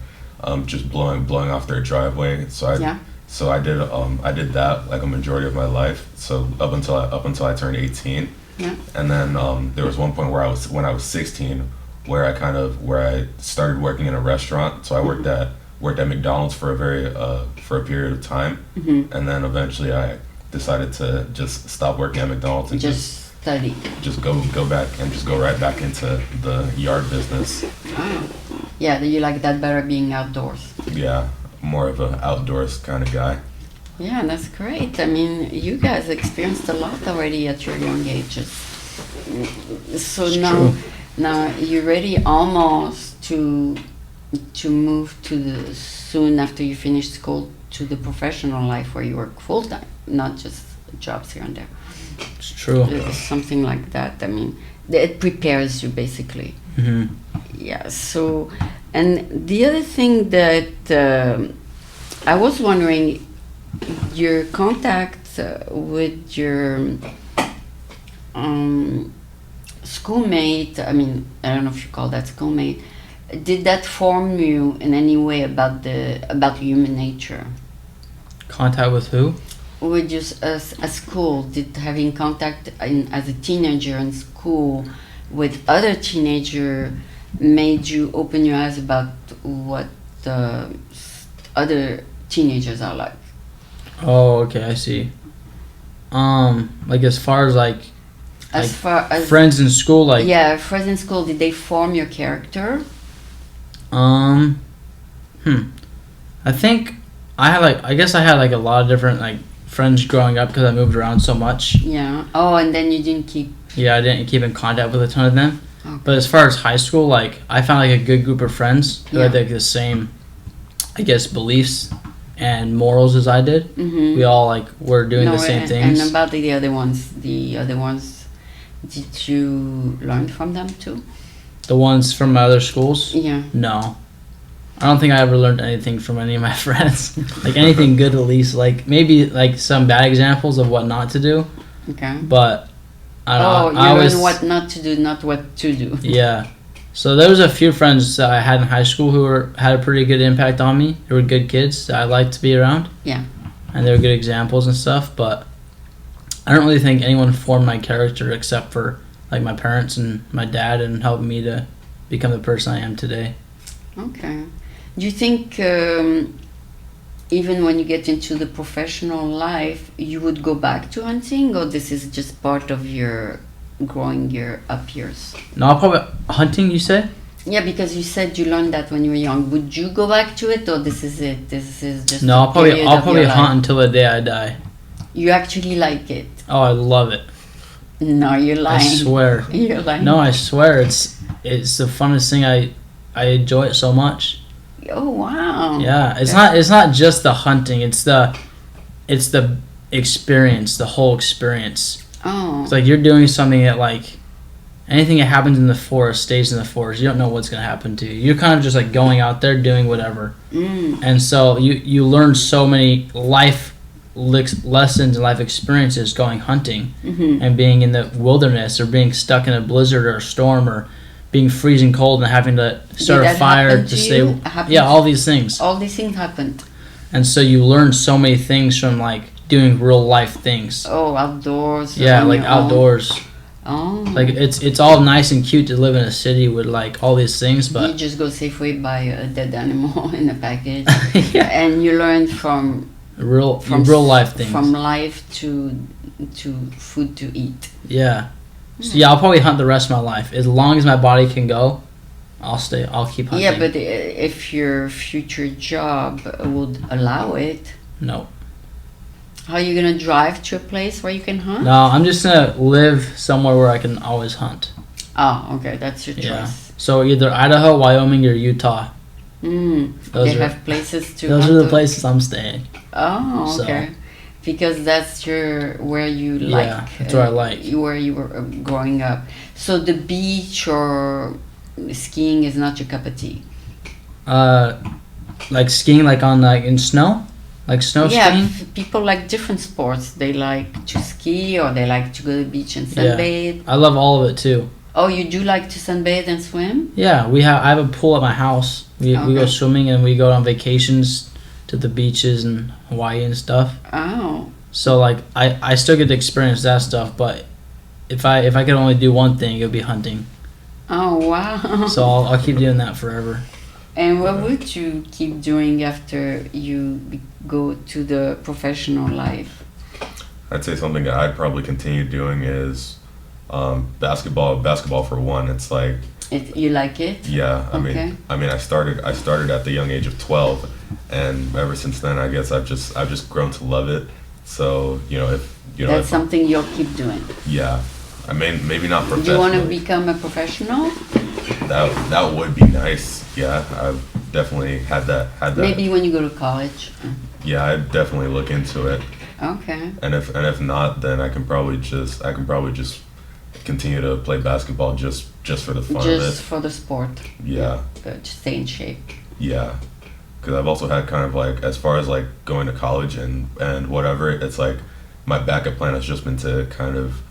just blowing off their driveway. Yeah. So I did that like a majority of my life. So up until I turned 18. Yeah. And then there was one point when I was 16 where I started working in a restaurant. So I worked at McDonald's for a period of time, Mm-hmm. and then eventually I decided to just stop working at McDonald's and Just study. just go back and just go right back into the yard business. Yeah, do you like that better, being outdoors? Yeah, more of an outdoors kind of guy. Yeah, that's great. I mean, you guys experienced a lot already at your young ages. So It's now, true. now you're ready almost to move to the soon after you finish school to the professional life where you work full time, not just jobs here and there. It's true. Something like that. I mean, it prepares you basically. hmm Yeah. So, And the other thing that I was wondering, your contact with your schoolmate, I mean, I don't know if you call that schoolmate, did that form you in any way about human nature? Contact with who? With just a school, did having contact as a teenager in school with other teenager made you open your eyes about what other teenagers are like? Oh, okay, I see. Like as far as Far as friends in school, like yeah, friends in school, did they form your character? I think I guess I had like a lot of different like friends growing up because I moved around so much. Yeah. Oh, and then you didn't keep. Yeah, I didn't keep in contact with a ton of them. Okay. But as far as high school, like I found like a good group of friends who had Yeah. like the same, I guess, beliefs and morals as I did. Mm-hmm. We all like were doing the same things. And about the other ones, did you learn from them too? The ones from my other schools? Yeah. No. I don't think I ever learned anything from any of my friends. Like anything good at least. Like maybe like some bad examples of what not to do. Okay. But I don't know. You I learn what not to do, not what to do. Yeah. So there was a few friends that I had in high school who had a pretty good impact on me. They were good kids that I liked to be around. Yeah. And they were good examples and stuff, but I don't really think anyone formed my character except for like my parents and my dad and helped me to become the person I am today. Okay. Do you think even when you get into the professional life, you would go back to hunting, or this is just part of your growing your up years? No, I'll probably hunting. You say? Yeah, because you said you learned that when you were young. Would you go back to it, or this is it? This is just No, a I'll probably period of your hunt life? until the day I die. You actually like it? Oh, I love it. No, you're lying. I swear. You're lying. No, I swear it's the funnest thing. I enjoy it so much. Oh wow. Yeah, it's not just the hunting. It's the experience, the whole experience. Oh. It's like you're doing something that like anything that happens in the forest stays in the forest. You don't know what's gonna happen to you. You're kind of just like going out there doing whatever. And so you learn so many life lessons and life experiences going hunting and being in the wilderness or being stuck in a blizzard or a storm or being freezing cold and having to start a fire to stay. Yeah, all these things. All these things happened. And so you learn so many things from like doing real life things. Oh, outdoors. Yeah, on like your own. outdoors. Oh. Like it's all nice and cute to live in a city with like all these things, you but just go Safeway, buy a dead animal in a package, yeah, and you learn from real life things. from life to food to eat. Yeah. So yeah, I'll probably hunt the rest of my life as long as my body can go. I'll keep hunting. Yeah, but if your future job would allow it, no. how are you gonna drive to a place where you can hunt? No, I'm just gonna live somewhere where I can always hunt. Oh, okay, that's your Yeah. choice. So either Idaho, Wyoming, or Utah. Those Those are- have places to. Those hunt are the to. places I'm staying. Oh, So- okay. Because that's where you like. Yeah, that's where I like. Where you were growing up. So the beach or skiing is not your cup of tea. Like skiing, like on like in snow, like snow skiing. People like different sports. They like to ski or they like to go to the beach and sunbathe. I love all of it too. Oh, you do like to sunbathe and swim? Yeah, I have a pool at my house. We go swimming and we go on vacations to the beaches in Hawaii and stuff. Oh. So like I still get to experience that stuff, but if I could only do one thing, it would be hunting. Oh wow. So I'll keep doing that forever. And what would you keep doing after you go to the professional life? I'd say something that I'd probably continue doing is basketball. Basketball for one. It's like You like it? yeah. Okay. I mean, I started at the young age of 12, and ever since then, I guess I've just grown to love it. So That's something you'll keep doing. yeah. I mean, maybe not Do you want to professionally. become a professional? That would be nice. Yeah, I've definitely had that. Maybe when you go to college. Yeah, I'd definitely look into it. Okay. And if not, then I can probably just continue to play basketball just just for the fun of Just it. for the sport. Yeah, To stay in shape. yeah. Because I've also had kind of like, as far as like going to college and whatever, it's like my backup plan has just been to kind of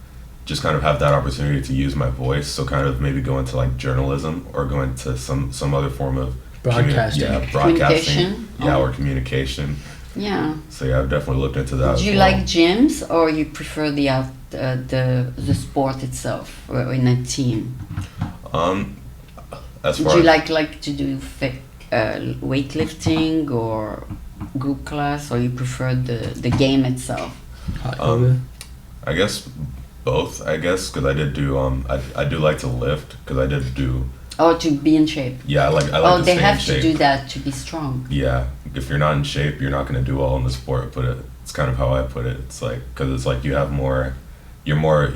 have that opportunity to use my voice. So kind of maybe go into like journalism or go into some other form of Broadcasting. broadcasting, Communication. or communication. Yeah. So yeah, I've definitely looked into that. Do as you well. like gyms or you prefer the sport itself or in a team? As Do far you as like to do weightlifting or group class, or you prefer the game itself? Hot Um, yoga. I guess both. I guess because I did do I do like to lift because I did do Oh, to be in shape. I like Oh, to they stay have in to shape. do that to be strong. Yeah, if you're not in shape, you're not going to do well in the sport. It's kind of how I put it. It's like because it's like you have more, you're more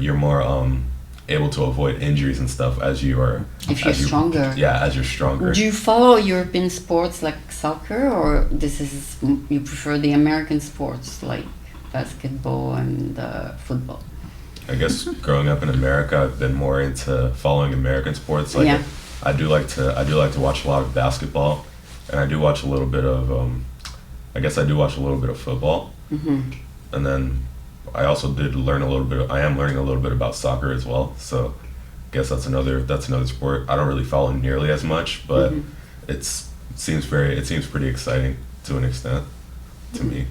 able to avoid injuries and stuff as you are. If you're stronger. Yeah, as you're stronger. Do you follow European sports like soccer, or you prefer the American sports like basketball and football? I guess growing up in America, I've been more into following American sports. Like Yeah. I do like to watch a lot of basketball, and I do watch a little bit of I guess I do watch a little bit of football, Hmm. and then I also did learn a little bit. I am learning a little bit about soccer as well. So I guess that's another sport. I don't really follow nearly as much, but Mhm. it seems pretty exciting to an extent to me.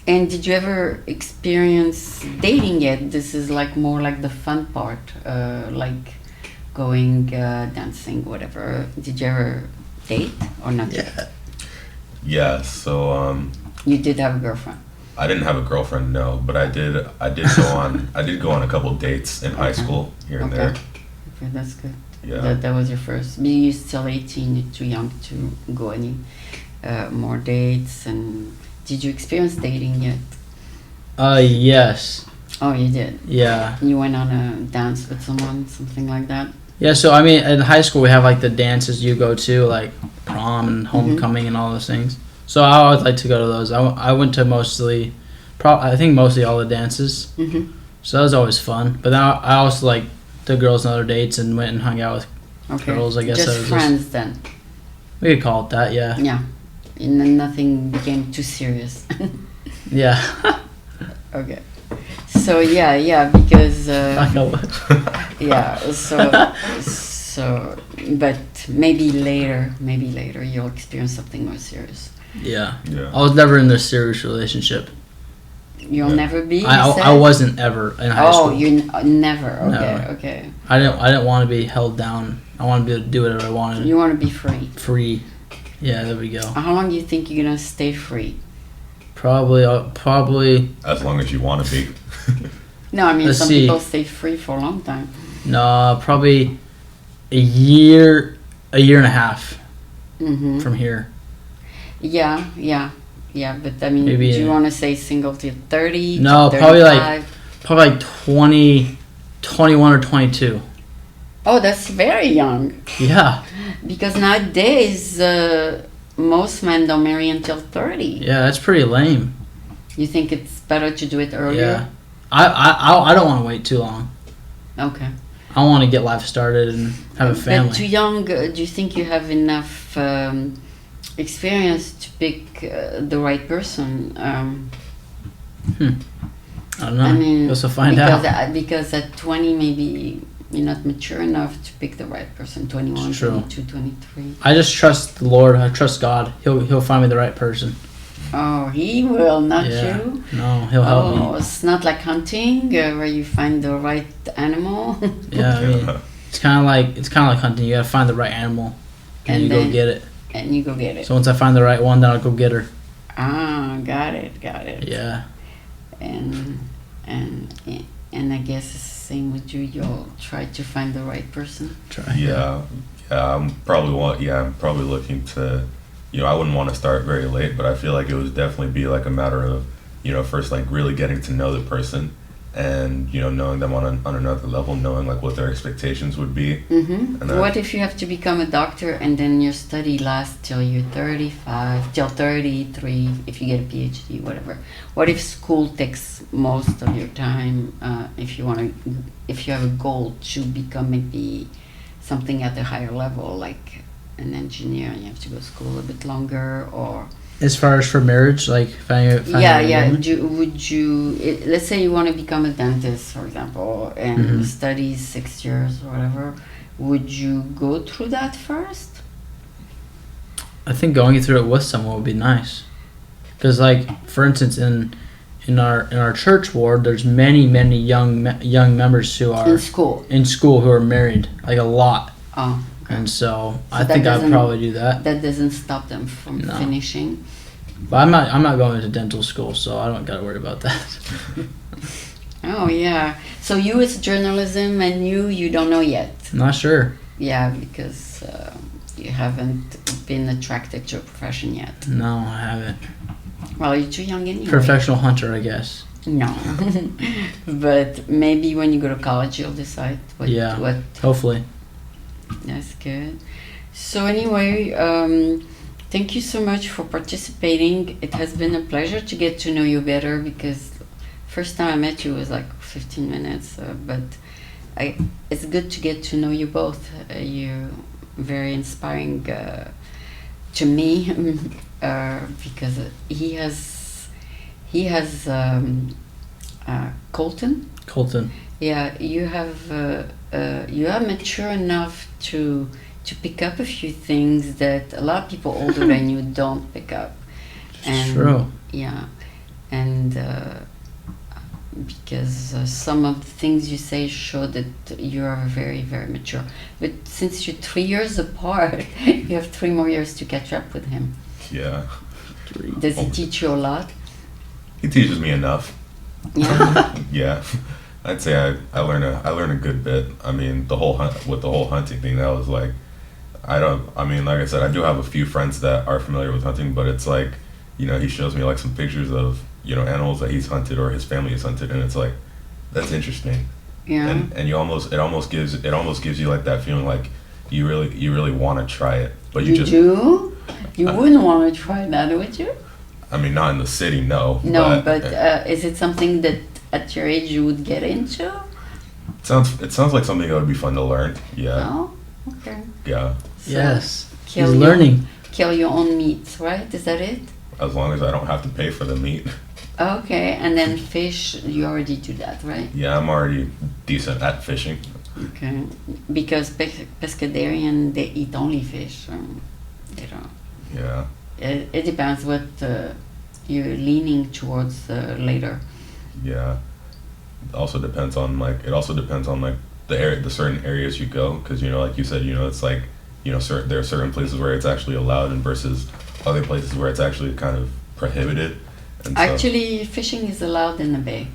And did you ever experience dating yet? This is like more like the fun part, like going dancing, whatever. Did you ever date or not yet? Yeah. So You did have a girlfriend. I didn't have a girlfriend, no, but I did go on a couple dates in high Okay. school here and Okay. there. Okay, that's good. Yeah. That was your first. But you're still 18. You're too young to go any more dates. And did you experience dating yet? Yes. Oh, you did. Yeah. You went on a dance with someone, something like that. Yeah, so I mean, in high school we have like the dances you go to, like prom and homecoming and all those things. So I always like to go to those. I went to I think mostly all the dances. Mm-hmm. So that was always fun. But then I also like the girls on other dates and went and hung out with. Okay. Girls, I guess that Just was friends then. We could call it that, yeah. Yeah. And then nothing became too serious. Yeah. Okay. So yeah, because Not gonna lie. yeah, so but maybe later you'll experience something more serious. Yeah. Yeah. I was never in a serious relationship. You'll Yeah. never be. you I said? wasn't ever in high Oh, school. you never. Okay, Never. okay. I didn't want to be held down. I wanted to be able to do whatever I wanted. You want to be free. Free. Yeah, there we go. How long do you think you're gonna stay free? Probably. As long as you want to be. No, I mean Let's some see. people stay free for a long time. No, probably a year and a half Mm-hmm. from here. Yeah. But I mean, Maybe do you a- want to say single till 30? No, to probably 35? Probably like 20, 21 or 22. Oh, that's very young. Yeah, Because nowadays, most men don't marry until 30. yeah, that's pretty lame. You think it's better to do it Yeah, earlier? I don't want to wait too long. Okay. I want to get life started and have a family. But too young, do you think you have enough experience to pick the right person? I don't know. I mean, You'll find because, out. because at 20, maybe you're not mature enough to pick the right person. 21, It's true. 22, 23. I just trust the Lord. I trust God. He'll find me the right person. Oh, he will, not Yeah. you. No, He'll help Oh, me. it's not like hunting where you find the right animal. Yeah, I mean, it's kind of like hunting. You gotta find the right animal, and And you then- go get it. And you go get it. So once I find the right one, then I'll go get her. Ah, got it. Yeah. And I guess it's the same with you. You'll try to find the right person. Try. Yeah. I'm probably looking to, I wouldn't want to start very late, but I feel like it would definitely be like a matter of, first like really getting to know the person, and knowing them on another level, knowing like what their expectations would be. Mm-hmm. And What if you have to become a doctor and then your study lasts till you're 35, till 33, if you get a PhD, whatever? What if school takes most of your time? If you have a goal to become maybe something at a higher level, like an engineer, and you have to go to school a bit longer, or As far as for marriage, like finding yeah, a yeah. woman? Let's say you want to become a dentist, for example, and Mhm. study 6 years or whatever. Would you go through that first? I think going through it with someone would be nice. Because, like, for instance, in our church ward, there's many young members who are In school. in school who are married, like a lot. Oh, And so I that think I'd doesn't- probably do that. that doesn't stop them from No. finishing. But I'm not going to dental school, so I don't got to worry about that. Oh yeah. So you, it's journalism, and you don't know yet. Not sure. Yeah, because you haven't been attracted to a profession yet. No, I haven't. Well, you're too young anyway. Professional hunter, I guess. No, but maybe when you go to college, you'll decide what. Yeah. What. Hopefully. That's good. So anyway, thank you so much for participating. It has been a pleasure to get to know you better, because first time I met you was like 15 minutes, but it's good to get to know you both. You're very inspiring to me because he has Kolton. Colton. Yeah, you are mature enough to pick up a few things that a lot of people older than you don't pick up. And True. yeah, and because some of the things you say show that you are very, very mature. But since you're 3 years apart, you have 3 more years to catch up with him. Yeah. Does he teach you a lot? He teaches me enough. Yeah. Yeah. I'd say I learn a good bit. I mean, the whole hunting thing, that was like, like I said, I do have a few friends that are familiar with hunting, but it's like, he shows me like some pictures of, animals that he's hunted or his family has hunted, and it's like, that's interesting. Yeah. And it almost gives you like that feeling like you really want to try it, but you just do? You wouldn't want to try that, would you? I mean, not in the city, no. No, but is it something that at your age you would get into? It sounds like something that would be fun to learn. Yeah. Oh, okay. Yeah. So Yes. He's kill learning. Kill your own meat, right? Is that it? As long as I don't have to pay for the meat. Okay, and then fish, you already do that, right? Yeah, I'm already decent at fishing. Okay, because pescatarian, they eat only fish. They don't. Yeah. It depends what you're leaning towards later. Yeah. It also depends on like the certain areas you go, because like you said, it's like there are certain places where it's actually allowed and versus other places where it's actually kind of prohibited. And Actually, fishing is allowed in the bay.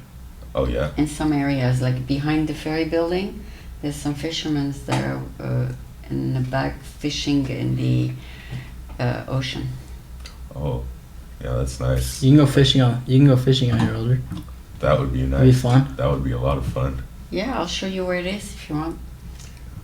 Oh yeah. In some areas, like behind the ferry building, there's some fishermen there in the back fishing in the ocean. Oh, yeah, that's nice. You can go fishing on your older. That would be nice. It'd be fun. That would be a lot of fun. Yeah, I'll show you where it is if you want.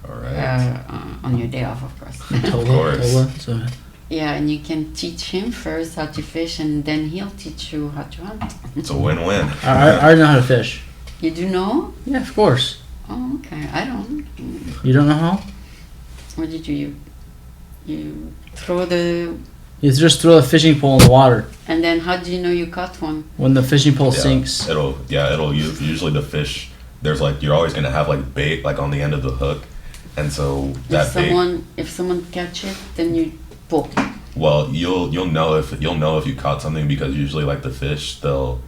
All right. On your day off, of course. Tola. So Yeah, and you can teach him first how to fish, and then he'll teach you how to hunt. It's a win-win. I already know how to fish. You do know? Yeah, of course. Oh, okay. I don't. You don't know how? What did you? You throw the, You just throw a fishing pole in the water. and then how do you know you caught one? When the fishing pole Yeah, sinks. It'll usually the fish. There's like you're always gonna have like bait like on the end of the hook, and so that If someone catch it, then you pull. Well, you'll know if you caught something, because usually like the fish they'll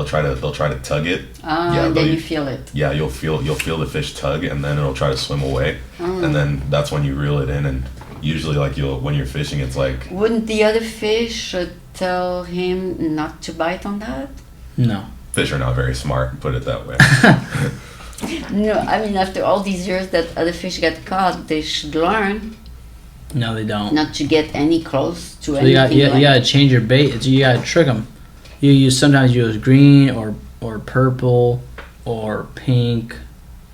try to tug it. And then you feel it. Yeah, you'll feel the fish tug, and then it'll try to swim away, Oh. and then that's when you reel it in. And usually like when you're fishing, it's like Wouldn't the other fish tell him not to bite on that? No. fish are not very smart. Put it that way. No, I mean after all these years that other fish get caught, they should learn No, they don't. not to get any close to So anything. you gotta change your bait. You gotta trick them. Sometimes use green or purple or pink,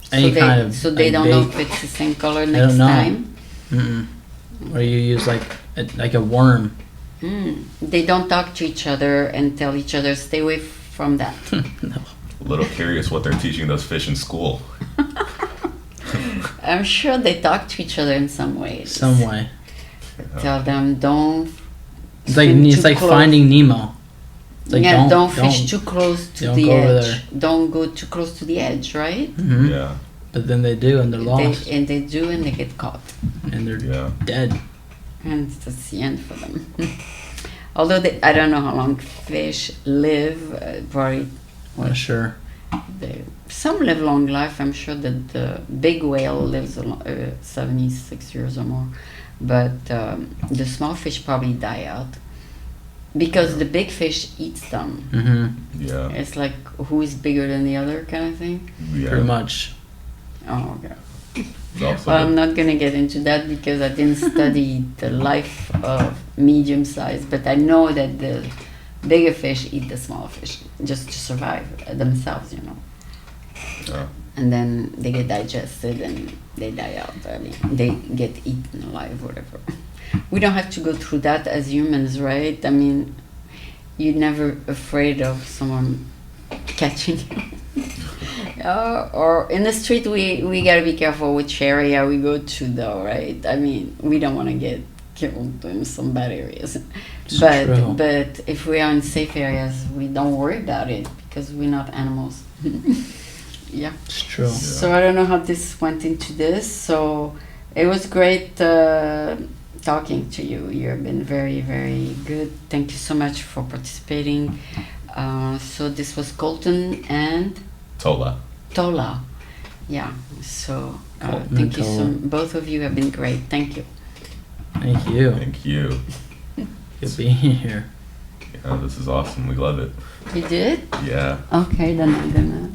So any they, kind of. so they like, don't know bake. if it's the same color don't next know. time. Mm-mm. Or you use like a worm. They don't talk to each other and tell each other, stay away from that. No. A little curious what they're teaching those fish in school. I'm sure they talk to each other in some ways. Some way. Tell them don't. It's like swim it's too like close. Finding Nemo. It's like Yeah, don't fish too close to don't the go over edge. there. Don't go too close to the edge, right? Mhm. Yeah, But then they do, and they're lost, They do, and they get caught, and they're yeah. dead. and that's the end for them. Although I don't know how long fish live. Probably Not sure. some live long life. I'm sure that the big whale lives 76 years or more, but the small fish probably die out because the big fish eats them. Mm-hmm. Yeah. It's like who is bigger than the other kind of thing. Yeah. Pretty much. Oh, okay. It's also Well, I'm good. not gonna get into that because I didn't study the life of medium size, but I know that the bigger fish eat the smaller fish just to survive themselves, you know. Yeah. And then they get digested and they die out. I mean, they get eaten alive, whatever. We don't have to go through that as humans, right? I mean, you're never afraid of someone catching you. Or in the street, we gotta be careful which area we go to, though, right? I mean, we don't want to get killed in some bad areas. It's true. But if we are in safe areas, we don't worry about it because we're not animals. Yeah. It's true. So I don't know how this went into this. So it was great talking to you. You've been very, very good. Thank you so much for participating. So this was Kolton and Tola. Yeah. So Kolton thank and you. Tola. Both of you have been great. Thank you. Thank you. Thank you. Good being here. Yeah, this is awesome. We love it. You did? Yeah. Okay, then I'm gonna